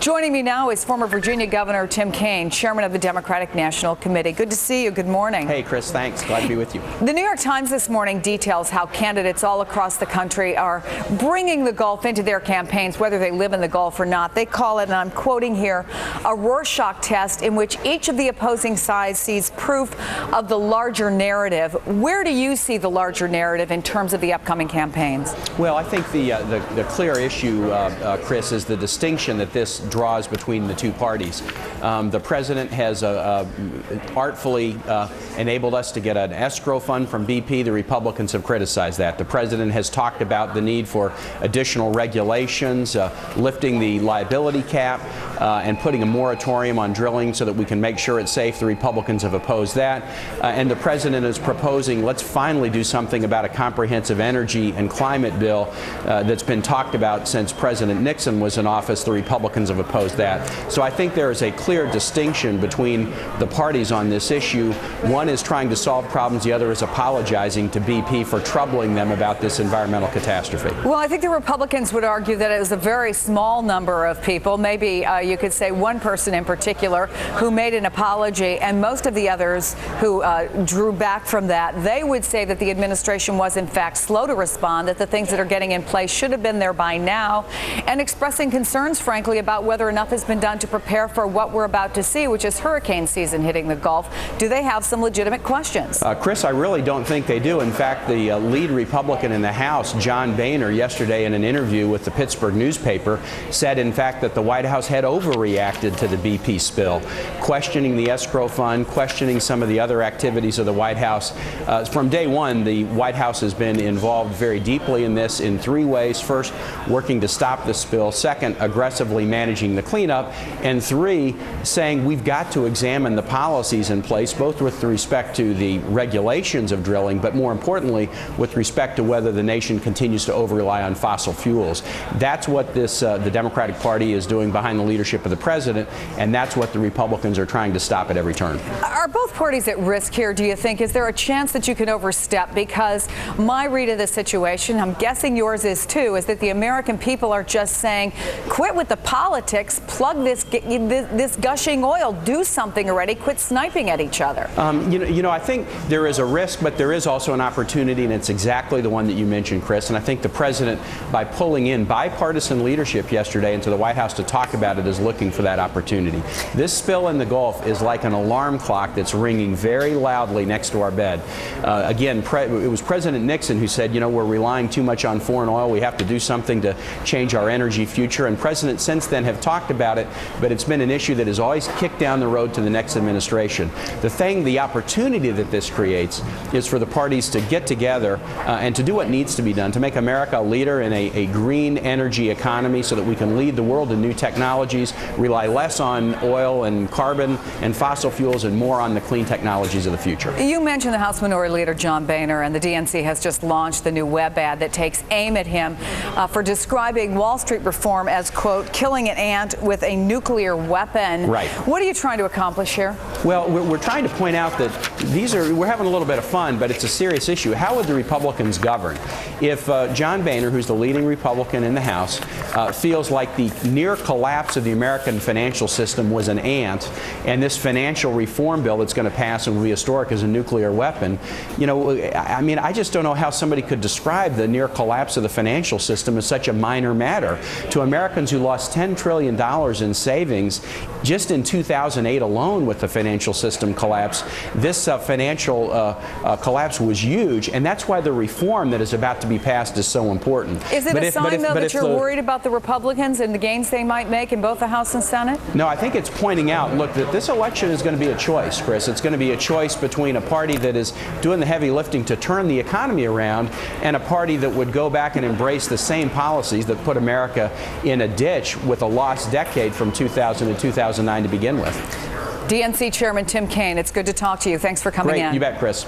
Joining me now is former Virginia Governor Tim Kaine, chairman of the Democratic National Committee. Good to see you. Good morning. Hey, Chris. Thanks. Glad to be with you. The New York Times this morning details how candidates all across the country are bringing the Gulf into their campaigns, whether they live in the Gulf or not. They call it, and I'm quoting here, a Rorschach test in which each of the opposing sides sees proof of the larger narrative. Where do you see the larger narrative in terms of the upcoming campaigns? Well, I think the clear issue, Chris, is the distinction that this draws between the two parties. The president has artfully enabled us to get an escrow fund from BP. The Republicans have criticized that. The president has talked about the need for additional regulations, lifting the liability cap, and putting a moratorium on drilling so that we can make sure it's safe. The Republicans have opposed that. And the president is proposing, let's finally do something about a comprehensive energy and climate bill that's been talked about since President Nixon was in office. The Republicans have opposed that. So I think there is a clear distinction between the parties on this issue. One is trying to solve problems. The other is apologizing to BP for troubling them about this environmental catastrophe. Well, I think the Republicans would argue that it was a very small number of people, maybe you could say one person in particular, who made an apology, and most of the others who drew back from that. They would say that the administration was in fact slow to respond, that the things that are getting in place should have been there by now, and expressing concerns, frankly, about whether enough has been done to prepare for what we're about to see, which is hurricane season hitting the Gulf. Do they have some legitimate questions? Chris, I really don't think they do. In fact, the lead Republican in the House, John Boehner, yesterday in an interview with the Pittsburgh newspaper, said, in fact, that the White House had overreacted to the BP spill, questioning the escrow fund, questioning some of the other activities of the White House. From day one, the White House has been involved very deeply in this in three ways. First, working to stop the spill. Second, aggressively managing the cleanup. And three, saying we've got to examine the policies in place, both with respect to the regulations of drilling, but more importantly, with respect to whether the nation continues to over-rely on fossil fuels. That's what the Democratic Party is doing behind the leadership of the president, and that's what the Republicans are trying to stop at every turn. Are both parties at risk here, do you think? Is there a chance that you can overstep? Because my read of the situation, I'm guessing yours is too, is that the American people are just saying, quit with the politics, plug this gushing oil, do something already, quit sniping at each other. I think there is a risk, but there is also an opportunity, and it's exactly the one that you mentioned, Chris. And I think the president, by pulling in bipartisan leadership yesterday into the White House to talk about it, is looking for that opportunity. This spill in the Gulf is like an alarm clock that's ringing very loudly next to our bed. Again, it was President Nixon who said, we're relying too much on foreign oil. We have to do something to change our energy future. And presidents since then have talked about it, but it's been an issue that has always kicked down the road to the next administration. The opportunity that this creates is for the parties to get together and to do what needs to be done to make America a leader in a green energy economy so that we can lead the world in new technologies, rely less on oil and carbon and fossil fuels and more on the clean technologies of the future. You mentioned the House Minority Leader John Boehner, and the DNC has just launched the new web ad that takes aim at him for describing Wall Street reform as, quote, killing an ant with a nuclear weapon. Right. What are you trying to accomplish here? Well, we're trying to point out that we're having a little bit of fun, but it's a serious issue. How would the Republicans govern if John Boehner, who's the leading Republican in the House, feels like the near collapse of the American financial system was an ant, and this financial reform bill that's going to pass and will be historic as a nuclear weapon? I just don't know how somebody could describe the near collapse of the financial system as such a minor matter. To Americans who lost $10 trillion in savings just in 2008 alone with the financial system collapse, this financial collapse was huge, and that's why the reform that is about to be passed is so important. Is it a sign, though, that you're worried about the Republicans and the gains they might make in both the House and Senate? No, I think it's pointing out, look, that this election is going to be a choice, Chris. It's going to be a choice between a party that is doing the heavy lifting to turn the economy around and a party that would go back and embrace the same policies that put America in a ditch with a lost decade from 2000 to 2009 to begin with. DNC Chairman Tim Kaine, it's good to talk to you. Thanks for coming in. You bet, Chris.